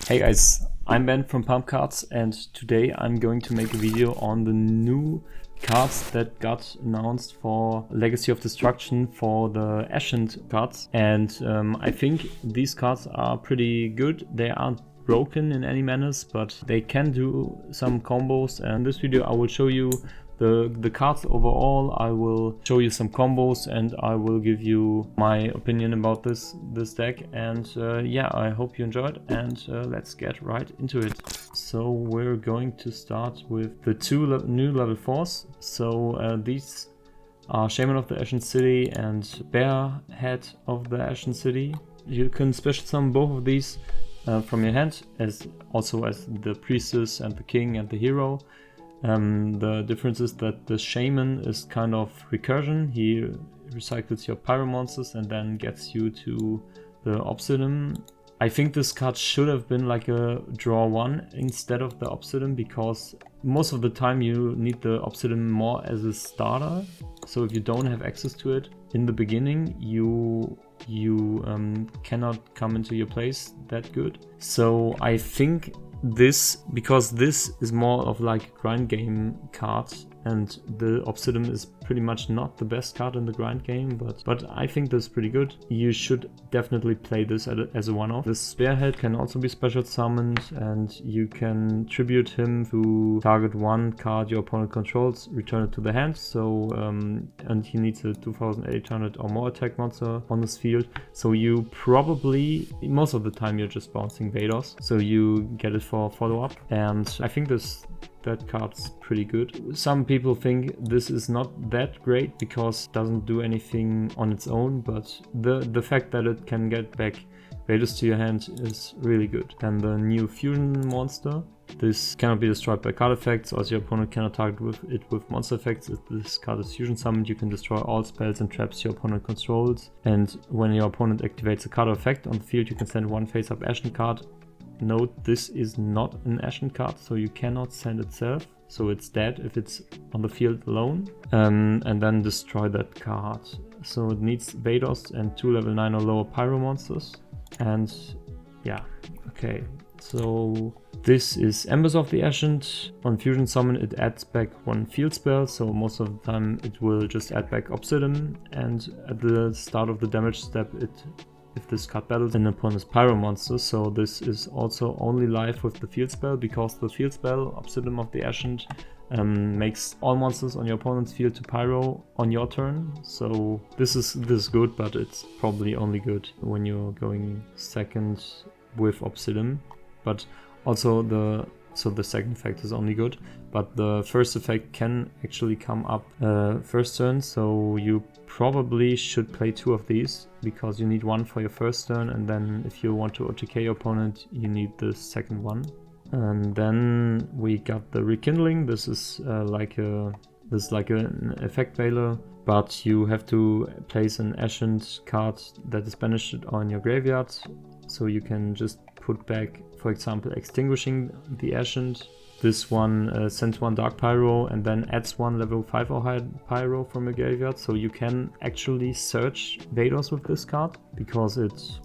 Hey guys, I'm Ben from Pump Cards, and today I'm going to make a video on the new cards that got announced for Legacy of Destruction for the Ashened cards. And I think these cards are pretty good. They aren't broken in any manners, but they can do some combos, and in this video I will show you the cards overall. I will show you some combos and I will give you my opinion about this deck. And yeah, I hope you enjoyed, and let's get right into it. So we're going to start with the new level 4s. So these are Shaman of the Ashen City and Bear Head of the Ashen City. You can special summon both of these from your hand, as also as the Priestess and the King and the Hero. The difference is that the Shaman is kind of recursion. He recycles your Pyro monsters and then gets you to the Obsidian. I think this card should have been like a draw 1 instead of the Obsidian, because most of the time you need the Obsidian more as a starter. So if you don't have access to it in the beginning, you cannot come into your place that good. So I think this, because this is more of like a grind game card, and the Obsidian is pretty much not the best card in the grind game, but I think this is pretty good. You should definitely play this as a one-off. This Spearhead can also be special summoned, and you can tribute him to target one card your opponent controls, return it to the hand. So and he needs a 2800 or more attack monster on this field. So you probably, most of the time, you're just bouncing Vados, so you get it for follow-up. And I think that card's pretty good. Some people think this is not that great because it doesn't do anything on its own, but the fact that it can get back Vados to your hand is really good. And the new fusion monster, this cannot be destroyed by card effects, or your opponent cannot target it with monster effects. If this card is fusion summoned, you can destroy all spells and traps your opponent controls. And when your opponent activates a card effect on the field, you can send one face-up Ashen card. Note, this is not an Ashen card, so you cannot send itself, so it's dead if it's on the field alone, and then destroy that card. So it needs Vados and 2 level 9 or lower Pyro monsters. And yeah, okay, so this is Embers of the Ashened. On fusion summon it adds back one field spell, so most of the time it will just add back Obsidian, and at the start of the damage step if this card battles an opponent's Pyro monster. So this is also only live with the field spell, because the field spell, Obsidian of the Ashened, makes all monsters on your opponent's field to Pyro on your turn. So this is good, but it's probably only good when you're going second with Obsidian. But also the second effect is only good, but the first effect can actually come up first turn, so you probably should play 2 of these, because you need one for your first turn, and then if you want to OTK your opponent, you need the second one. And then we got the Rekindling. This is like an effect veiler, but you have to place an Ashened card that is banished on your graveyard, so you can just put back, for example, Extinguishing the Ashened. This one sends one Dark Pyro and then adds one level 5 or higher Pyro from your graveyard, so you can actually search Vados with this card, because it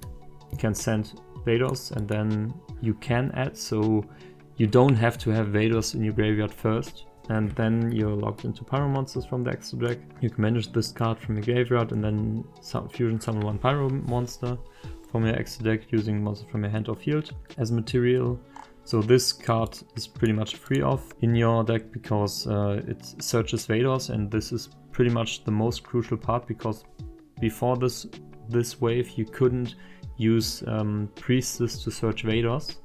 can send Vados and then you can add, so you don't have to have Vados in your graveyard first, and then you're locked into Pyro monsters from the extra deck. You can manage this card from your graveyard and then fusion summon one Pyro monster from your extra deck using monsters from your hand or field as material. So this card is pretty much free off in your deck, because it searches Vados, and this is pretty much the most crucial part, because before this wave you couldn't use Priestess to search Vados,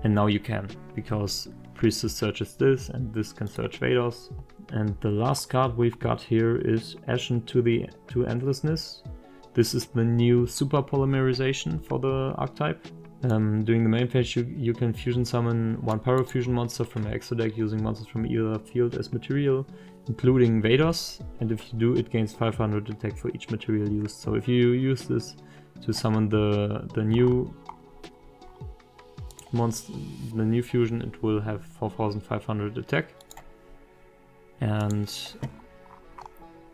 and now you can, because Priestess searches this and this can search Vados. And the last card we've got here is Ashen to Endlessness. This is the new super polymerization for the archetype. During the main phase you can fusion summon one Pyro fusion monster from your extra deck using monsters from either field as material, including Vados, and if you do, it gains 500 attack for each material used. So if you use this to summon the new monster, the new fusion, it will have 4500 attack. And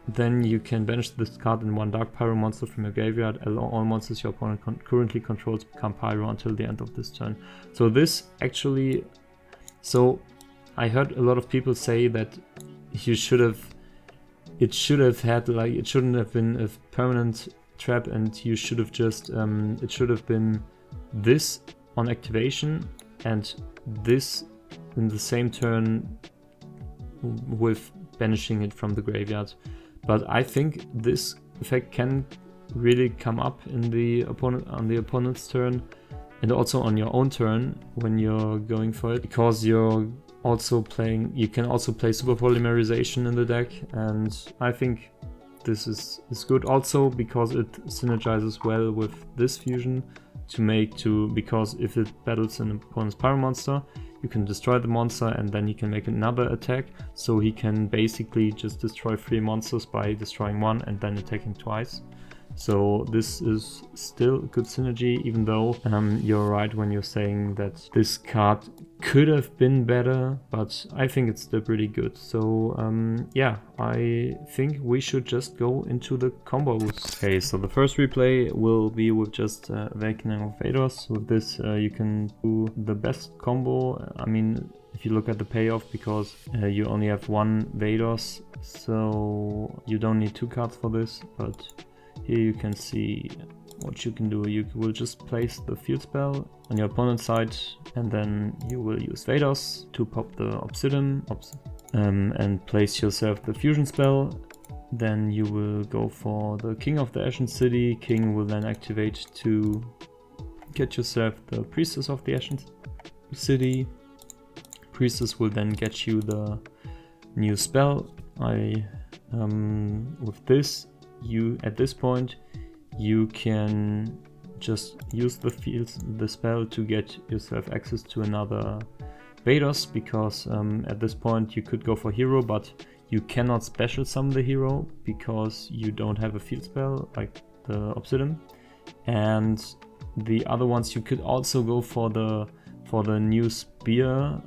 then you can banish this card and one Dark Pyro monster from your graveyard. All monsters your opponent currently controls become Pyro until the end of this turn. So this actually, so I heard a lot of people say that you should have, it shouldn't have been a permanent trap, and you should have just, it should have been this on activation and this in the same turn with banishing it from the graveyard. But I think this effect can really come up in the opponent's turn, and also on your own turn when you're going for it, because you're also playing, you can also play Super Polymerization in the deck, and I think this is good also because it synergizes well with this fusion because if it battles an opponent's Pyro monster, you can destroy the monster and then he can make another attack, so he can basically just destroy 3 monsters by destroying one and then attacking twice. So this is still good synergy, even though you're right when you're saying that this card could have been better, but I think it's still pretty good. So yeah, I think we should just go into the combos. Okay, so the first replay will be with just Awakening of Vados. With this you can do the best combo. I mean, if you look at the payoff, because you only have 1 Vados, so you don't need 2 cards for this, but here you can see what you can do. You will just place the field spell on your opponent's side, and then you will use Vados to pop the Obsidian and place yourself the fusion spell. Then you will go for the King of the Ashened City. King will then activate to get yourself the Priestess of the Ashened City. Priestess will then get you the new spell. With this, at this point you can just use the spell to get yourself access to another Vados, because at this point you could go for hero, but you cannot special summon the hero because you don't have a field spell like the Obsidian. And the other ones, you could also go for the new Spearheart.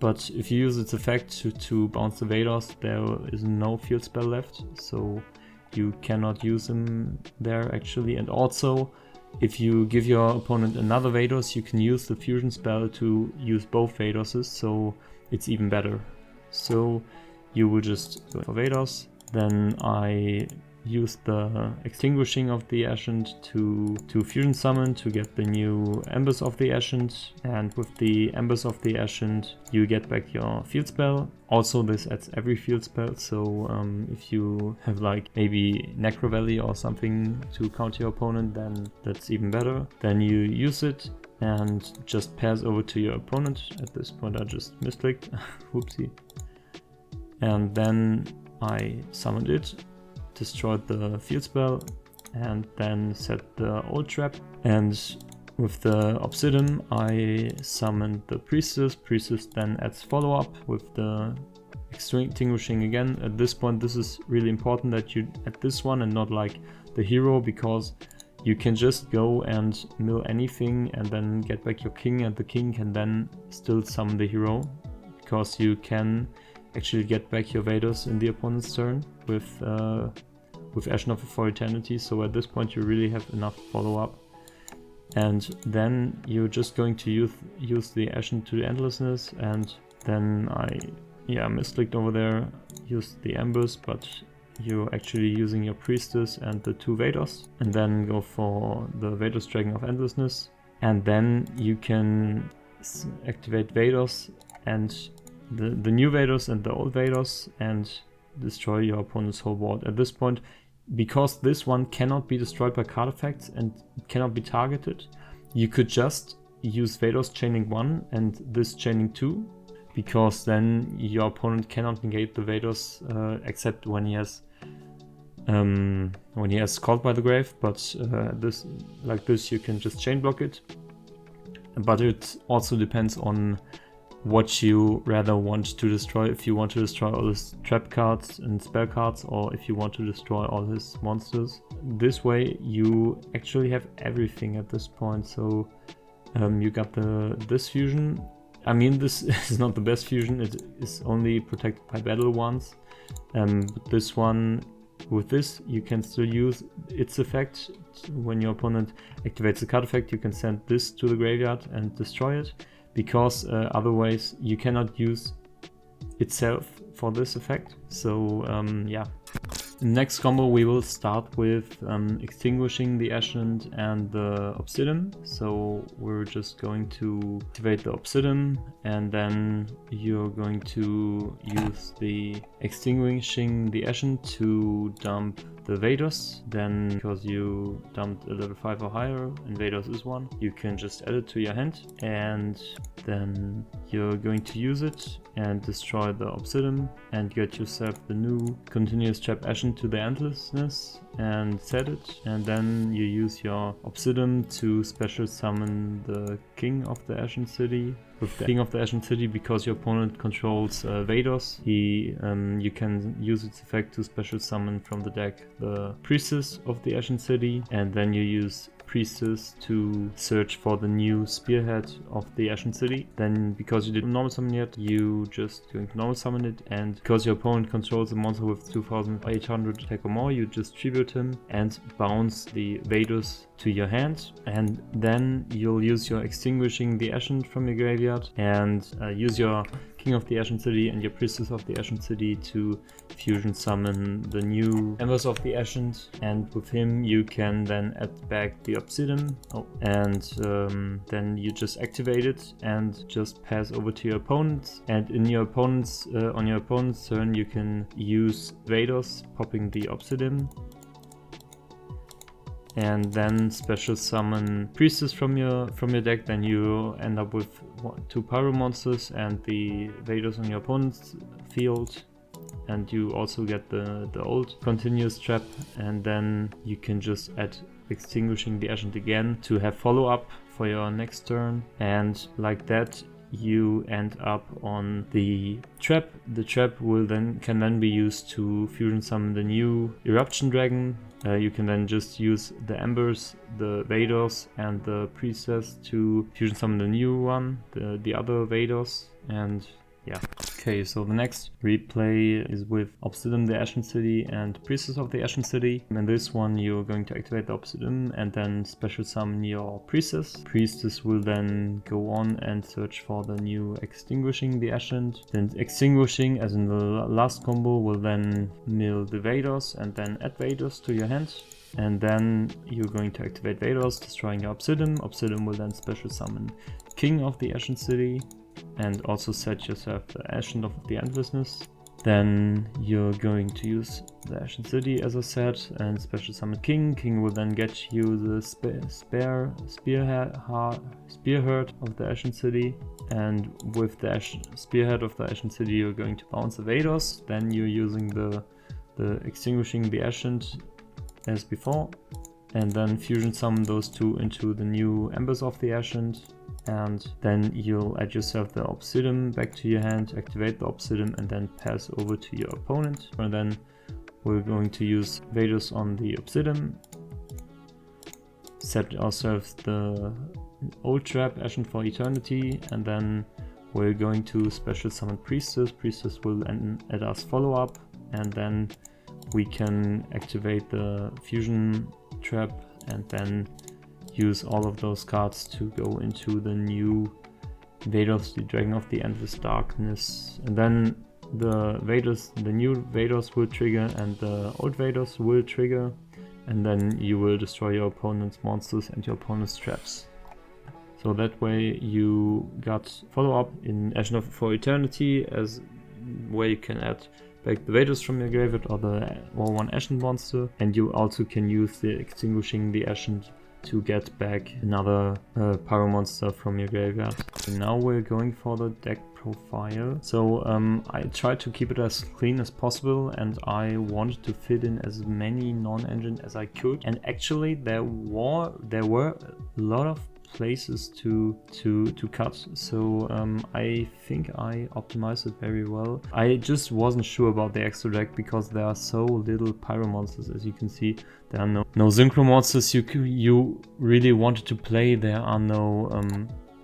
But if you use its effect to bounce the Vados, there is no field spell left, so you cannot use them there actually. And also, if you give your opponent another Vados, you can use the fusion spell to use both Vadoses, so it's even better. So you will just go for Vados, then I use the Extinguishing of the Ashened to fusion summon to get the new Embers of the Ashened, and with the Embers of the Ashened you get back your field spell. Also this adds every field spell, so if you have like maybe Necro Valley or something to counter your opponent, then that's even better. Then you use it and just pass over to your opponent. At this point I just misclicked, whoopsie. And then I summoned it, destroyed the field spell, and then set the old trap. And with the Obsidian I summoned the Priestess. Priestess then adds follow-up with the Extinguishing again. At this point this is really important that you add this one and not like the hero, because you can just go and mill anything and then get back your king, and the king can then still summon the hero, because you can actually get back your Vados in the opponent's turn with Ashened for Eternity. So at this point you really have enough follow-up, and then you're just going to use the Ashened to the Endlessness. And then I misclicked over there, used the Embers, but you're actually using your Priestess and the 2 Vados, and then go for the Vados Dragon of Endlessness, and then you can activate Vados and the new Vados and the old Vados and destroy your opponent's whole board. At this point, because this one cannot be destroyed by card effects and cannot be targeted, you could just use Vados chaining 1 and this chaining 2, because then your opponent cannot negate the Vados except when he has Called by the Grave. But this you can just chain block it. But it also depends on what you rather want to destroy. If you want to destroy all his trap cards and spell cards, or if you want to destroy all his monsters. This way you actually have everything at this point. So you got this fusion, I mean, this is not the best fusion, it is only protected by battle once. But this one, with this, you can still use its effect. When your opponent activates the card effect, you can send this to the graveyard and destroy it, because otherwise you cannot use itself for this effect. So yeah. Next combo we will start with extinguishing the Ashened and the Obsidian. So we're just going to activate the Obsidian, and then you're going to use the extinguishing the Ashened to dump the Vados. Then, because you dumped a level 5 or higher and Vados is 1, you can just add it to your hand, and then you're going to use it and destroy the Obsidian and get yourself the new continuous trap Ashen to the endlessness and set it, and then you use your Obsidian to special summon the King of the Ashen City. With the King of the Ashen City, because your opponent controls Vados, you can use its effect to special summon from the deck the Priestess of the Ashen City, and then you use Priestess to search for the new Spearhead of the Ashen City. Then, because you didn't normal summon yet, you just going to normal summon it, and because your opponent controls a monster with 2800 attack or more, you just tribute him and bounce the Vados to your hand, and then you'll use your extinguishing the Ashen from your graveyard and use your King of the Ashen City and your Priestess of the Ashen City to fusion summon the new Embers of the Ashen, and with him you can then add back the Obsidian, and then you just activate it and just pass over to your opponent, and in your opponent's on your opponent's turn you can use Vados, popping the Obsidian, and then special summon Priestess from your deck. Then you end up with 2 Pyro monsters and the Vados on your opponent's field, and you also get the old continuous trap, and then you can just add extinguishing the Ashen again to have follow-up for your next turn, and like that you end up on the trap. The trap can then be used to fusion summon the new Eruption Dragon. You can then just use the Embers, the Vados and the Priestess to fusion summon the new one, the other Vados, and yeah. Okay, so the next replay is with Obsidian the Ashen City and Priestess of the Ashen City. In this one you're going to activate the Obsidian and then special summon your Priestess. Priestess will then go on and search for the new extinguishing the Ashen. Then extinguishing, as in the last combo, will then mill the Vados and then add Vados to your hand. And then you're going to activate Vados, destroying your Obsidian. Obsidian will then special summon King of the Ashen City and also set yourself the Ashen of the Endlessness. Then you're going to use the Ashen City, as I said, and special summon King. King will then get you the Spearhead of the Ashen City, and with the Spearhead of the Ashen City you're going to bounce the Vados. Then you're using the extinguishing the Ashen as before, and then fusion summon those two into the new Embers of the Ashen, and then you'll add yourself the Obsidian back to your hand, activate the Obsidian, and then pass over to your opponent. And then we're going to use Vados on the Obsidian, set ourselves the old trap Ashen for Eternity, and then we're going to special summon Priestess. Priestess will add us follow up, and then we can activate the fusion trap and then use all of those cards to go into the new Vados, the Dragon of the Endless Darkness. And then the new Vados will trigger and the old Vados will trigger, and then you will destroy your opponent's monsters and your opponent's traps. So that way you got follow up in Ashen for Eternity, as where you can add back the Vados from your graveyard or one Ashen monster, and you also can use the extinguishing the Ashen to get back another Pyro monster from your graveyard. And now we're going for the deck profile. So I tried to keep it as clean as possible, and I wanted to fit in as many non-engine as I could. And actually there were a lot of places to cut, so I think I optimized it very well. I just wasn't sure about the extra deck because there are so little Pyro monsters. As you can see, there are no synchro monsters you really wanted to play. There are no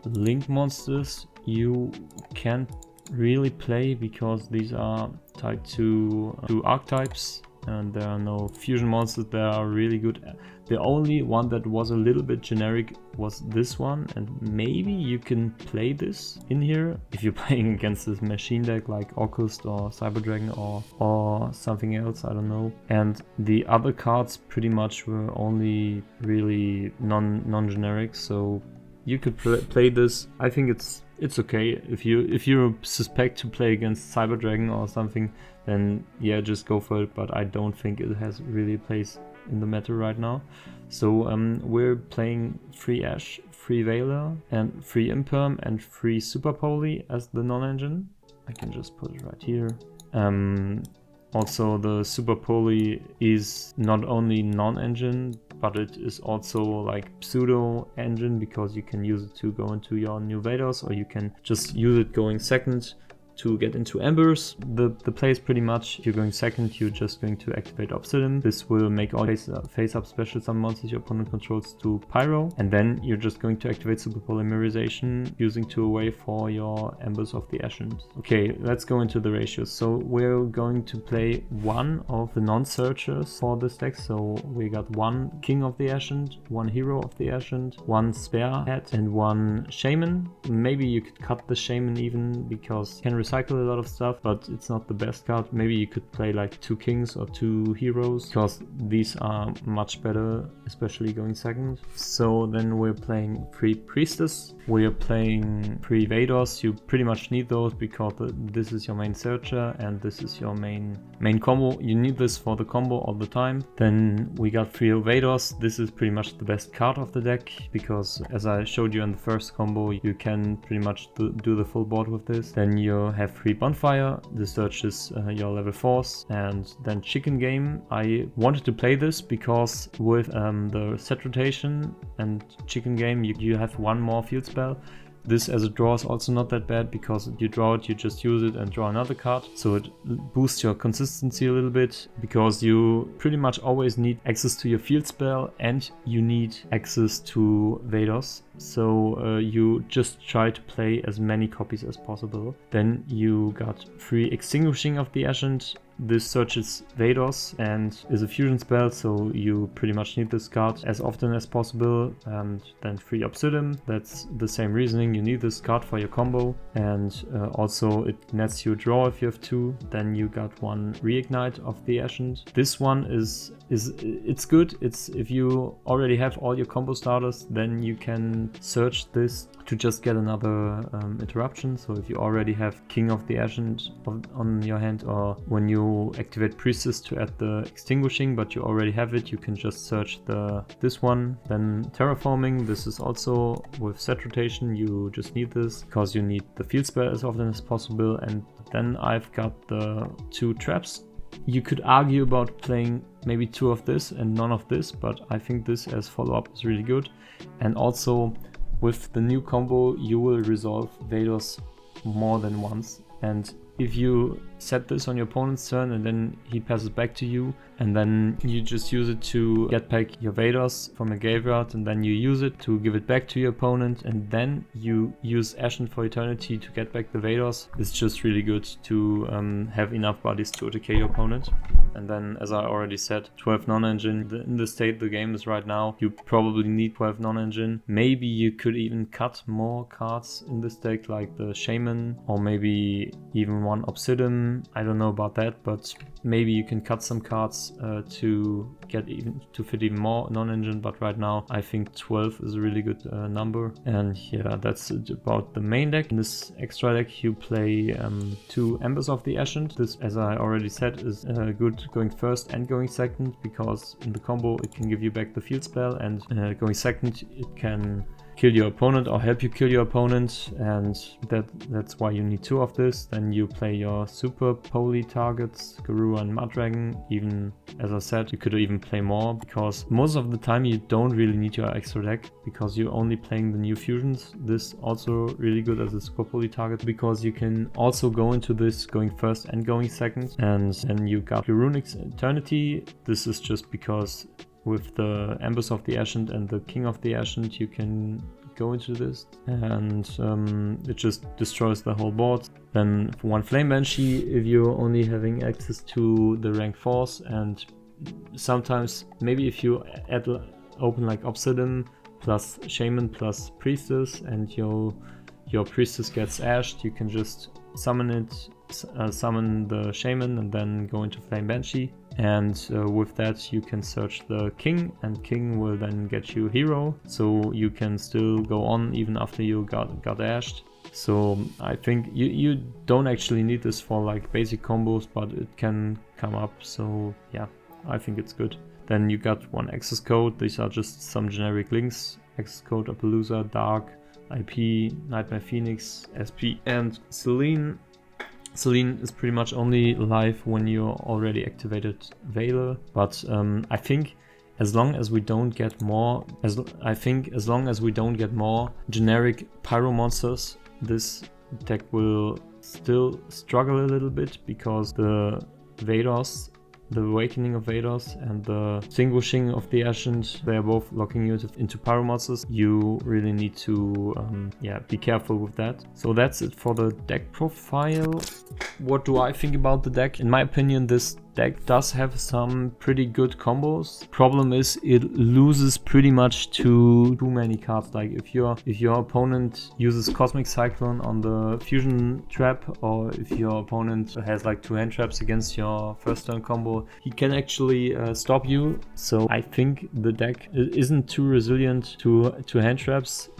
link monsters. you can't really play because these are tied to archetypes, and there are no fusion monsters that are really good. The only one that was a little bit generic was this one, and maybe you can play this in here if you're playing against this machine deck like Orcust or Cyber Dragon or something else, I don't know. And the other cards pretty much were only really non-generic, so you could play this. I think it's okay. If you suspect to play against Cyber Dragon or something, then yeah, just go for it, but I don't think it has really a place in the meta right now. So we're playing 3 Ash, 3 Veiler, and 3 Imperm, and 3 Super Poly as the non-engine. I can just put it right here. Also, the Super Poly is not only non-engine, but it is also like pseudo-engine, because you can use it to go into your new Vados, or you can just use it going second to get into Embers. The play is pretty much, if you're going second, you're just going to activate Obsidian. This will make all face-up special summon monsters your opponent controls to Pyro, and then you're just going to activate Super Polymerization using 2 away for your Embers of the Ashened. Okay, let's go into the ratios. So we're going to play one of the non-searchers for this deck. So we got 1 King of the Ashened, 1 Hero of the Ashened, 1 Spearhead, and 1 Shaman. Maybe you could cut the Shaman even, because you can recycle a lot of stuff, but it's not the best card. Maybe you could play like 2 Kings or 2 Heroes, because these are much better, especially going second. So then we're playing 3 Priestess, we're playing 3 Vados. You pretty much need those because this is your main searcher and this is your main combo. You need this for the combo all the time. Then we got 3 Vados. This is pretty much the best card of the deck, because as I showed you in the first combo, you can pretty much do the full board with this. Then you have 3 Bonfire. This searches your level 4s, and then Chicken Game. I wanted to play this because with the set rotation and Chicken Game, you have 1 more field spell. This as a draw is also not that bad, because you draw it, you just use it and draw another card. So it boosts your consistency a little bit, because you pretty much always need access to your field spell and you need access to Vados. So you just try to play as many copies as possible. Then you got 3 Extinguishing of the Ashened. This searches Vados and is a fusion spell, so you pretty much need this card as often as possible. And then 3 Obsidian, that's the same reasoning, you need this card for your combo. And also it nets you a draw if you have 2. Then you got 1 Reignite of the Ashened. This one it's good. It's if you already have all your combo starters, then you can search this to just get another interruption. So if you already have King of the Ashened on your hand, or when you activate Priestess to add the Extinguishing, but you already have it, you can just search this one. Then Terraforming, this is also with set rotation, you just need this because you need the field spell as often as possible. And then I've got the 2 Traps. You could argue about playing maybe 2 of this and none of this, but I think this as follow-up is really good. And also with the new combo, you will resolve Vados more than once. And if you set this on your opponent's turn and then he passes back to you, and then you just use it to get back your Vados from a graveyard, and then you use it to give it back to your opponent, and then you use Ashened for Eternity to get back the Vados, it's just really good to have enough bodies to attack your opponent. And then, as I already said, 12 non-engine. In the state the game is right now, you probably need 12 non-engine. Maybe you could even cut more cards in this deck, like the Shaman, or maybe even 1 Obsidian. I don't know about that, but maybe you can cut some cards to fit even more non-engine. But right now, I think 12 is a really good number. And yeah, that's it about the main deck. In this extra deck, you play 2 Embers of the Ashened. This, as I already said, is good going first and going second, because in the combo it can give you back the field spell, and going second it can kill your opponent or help you kill your opponent, and that's why you need 2 of this. Then you play your super poly targets, Garura and Muddragon. Even, as I said, you could even play more, because most of the time you don't really need your extra deck, because you're only playing the new fusions. This also really good as a super poly target, because you can also go into this going first and going second. And then you got Runic Eternity. This is just because with the Embers of the Ashened and the King of the Ashened, you can go into this, and it just destroys the whole board. Then for one Flame Banshee, if you're only having access to the rank 4s, and sometimes maybe if you open like Obsidian plus Shaman plus Priestess, and your Priestess gets ashed, you can just summon it, summon the Shaman, and then go into Flame Banshee. And with that you can search the King, and King will then get you Hero, so you can still go on even after you got ashed. So I think you don't actually need this for like basic combos, but it can come up, so yeah, I think it's good. Then you got one access code. These are just some generic links: access code Appaloosa, Dark, IP, Nightmare Phoenix, SP, and Selene. Selene is pretty much only live when you're already activated Veiler, but I think as long as we don't get more, as long as we don't get more generic pyro monsters, this deck will still struggle a little bit, because the Vados, the Awakening of Vados and the Extinguishing of the Ashened, they are both locking you into pyro monsters. You really need to be careful with that. So that's it for the deck profile. What do I think about the deck? In my opinion, this deck does have some pretty good combos. Problem is it loses pretty much to too many cards. Like if your opponent uses Cosmic Cyclone on the fusion trap, or if your opponent has like 2 hand traps against your first turn combo, he can actually stop you. So I think the deck isn't too resilient to hand traps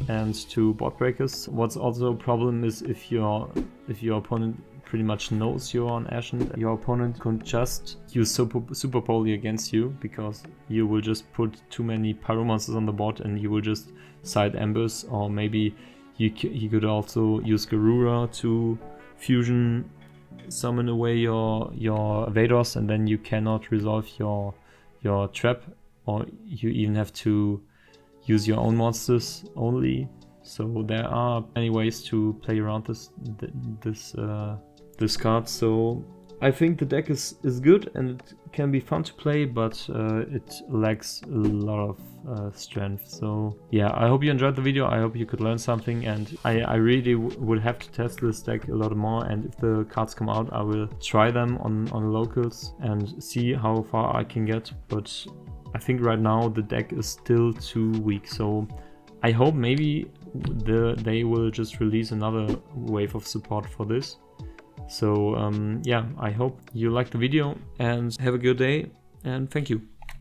and to board breakers. What's also a problem is if your opponent pretty much knows you're on Ashen, your opponent can just use super poly against you, because you will just put too many pyro monsters on the board and you will just side ambush. Or maybe he could also use Garura to fusion summon away your Vados, and then you cannot resolve your trap, or you even have to use your own monsters only. So there are many ways to play around this card. So I think the deck is good and it can be fun to play, but it lacks a lot of strength. So yeah, I hope you enjoyed the video. I hope you could learn something, and I really would have to test this deck a lot more, and if the cards come out I will try them on locals and see how far I can get. But I think right now the deck is still too weak, so I hope maybe they will just release another wave of support for this. So yeah, I hope you liked the video and have a good day, and thank you.